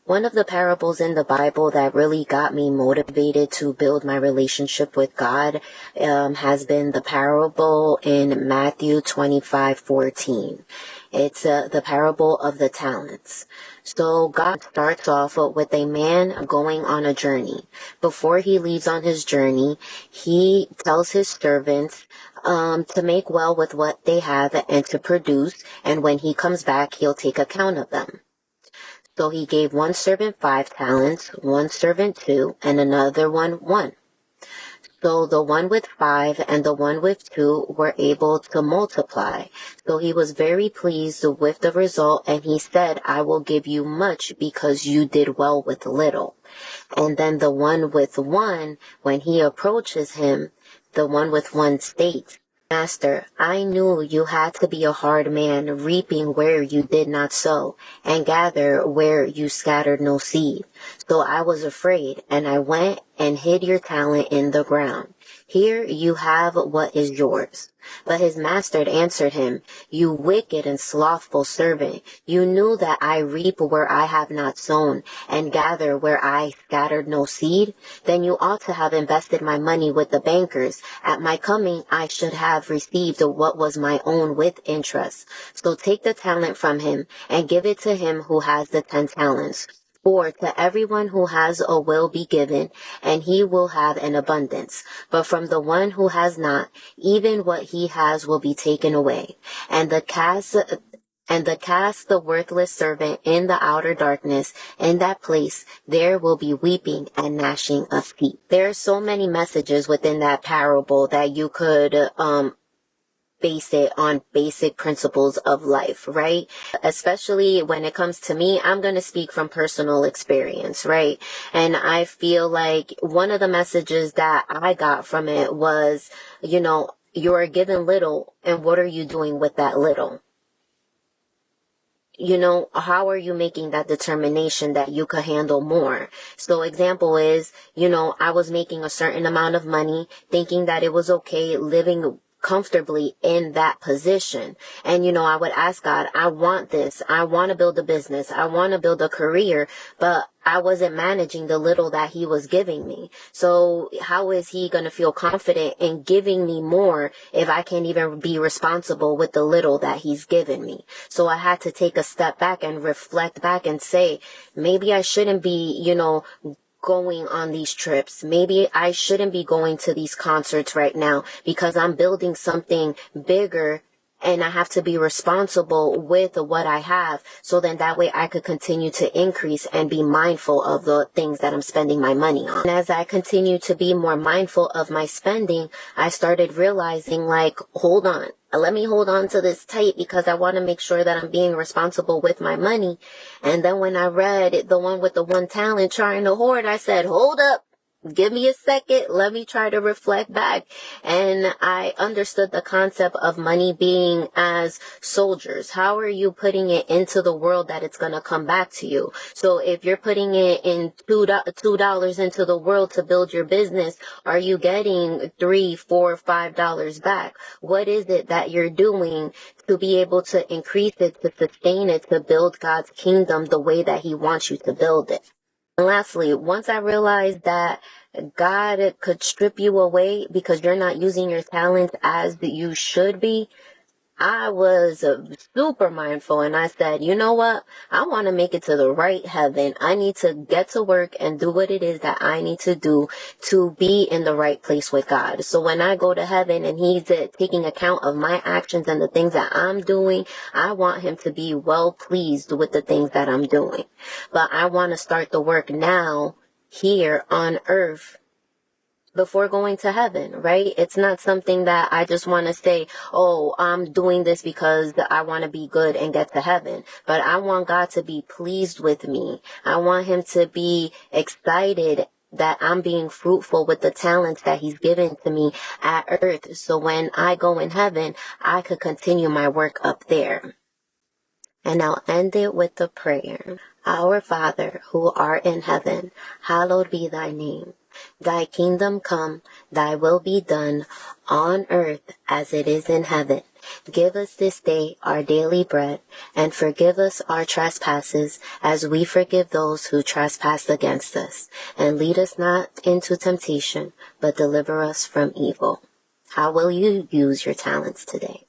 One of the parables in the Bible that really got me motivated to build my relationship with God has been the parable in Matthew 25:14. It's the parable of the talents. So God starts off with a man going on a journey. Before he leaves on his journey, he tells his servants to make well with what they have and to produce, and when he comes back, he'll take account of them. So he gave one servant 5 talents, one servant 2, and another one 1. So the one with 5 and the one with 2 were able to multiply. So he was very pleased with the result, and he said, I will give you much because you did well with little. And then the one with 1, when he approaches him, the one with 1 states, Master, I knew you had to be a hard man, reaping where you did not sow, and gather where you scattered no seed. So I was afraid, and I went and hid your talent in the ground. Here you have what is yours. But his master answered him, You wicked and slothful servant, you knew that I reap where I have not sown, and gather where I scattered no seed? Then you ought to have invested my money with the bankers. At my coming I should have received what was my own with interest. So take the talent from him, and give it to him who has the 10 talents. For to everyone who has will be given, and he will have an abundance. But from the one who has not, even what he has will be taken away. And cast the worthless servant in the outer darkness. In that place there will be weeping and gnashing of teeth. There are so many messages within that parable that you could base it on basic principles of life, right? Especially when it comes to me, I'm going to speak from personal experience, right? And I feel like one of the messages that I got from it was, you are given little, and what are you doing with that little? How are you making that determination that you could handle more? So example is, I was making a certain amount of money, thinking that it was okay living comfortably in that position. And, I would ask God, I want this. I want to build a business. I want to build a career, but I wasn't managing the little that he was giving me. So how is he going to feel confident in giving me more if I can't even be responsible with the little that he's given me? So I had to take a step back and reflect back and say, maybe I shouldn't be, going on these trips. Maybe I shouldn't be going to these concerts right now because I'm building something bigger and I have to be responsible with what I have. So then that way I could continue to increase and be mindful of the things that I'm spending my money on. And as I continue to be more mindful of my spending, I started realizing hold on. Let me hold on to this tight because I want to make sure that I'm being responsible with my money. And then when I read the one with the 1 talent trying to hoard, I said, hold up. Give me a second. Let me try to reflect back. And I understood the concept of money being as soldiers. How are you putting it into the world that it's going to come back to you? So if you're putting it in $2 into the world to build your business, are you getting $3, $4, $5 back? What is it that you're doing to be able to increase it, to sustain it, to build God's kingdom the way that he wants you to build it? And lastly, once I realized that God could strip you away because you're not using your talents as you should be, I was super mindful, and I said, you know what? I want to make it to the right heaven. I need to get to work and do what it is that I need to do to be in the right place with God. So when I go to heaven and he's taking account of my actions and the things that I'm doing, I want him to be well pleased with the things that I'm doing. But I want to start the work now here on earth before going to heaven, right? It's not something that I just want to say, oh, I'm doing this because I want to be good and get to heaven. But I want God to be pleased with me. I want him to be excited that I'm being fruitful with the talents that he's given to me at earth. So when I go in heaven, I could continue my work up there. And I'll end it with a prayer. Our Father, who art in heaven, hallowed be thy name. Thy kingdom come, thy will be done on earth as it is in heaven. Give us this day our daily bread, and forgive us our trespasses, as we forgive those who trespass against us. And lead us not into temptation, but deliver us from evil. How will you use your talents today?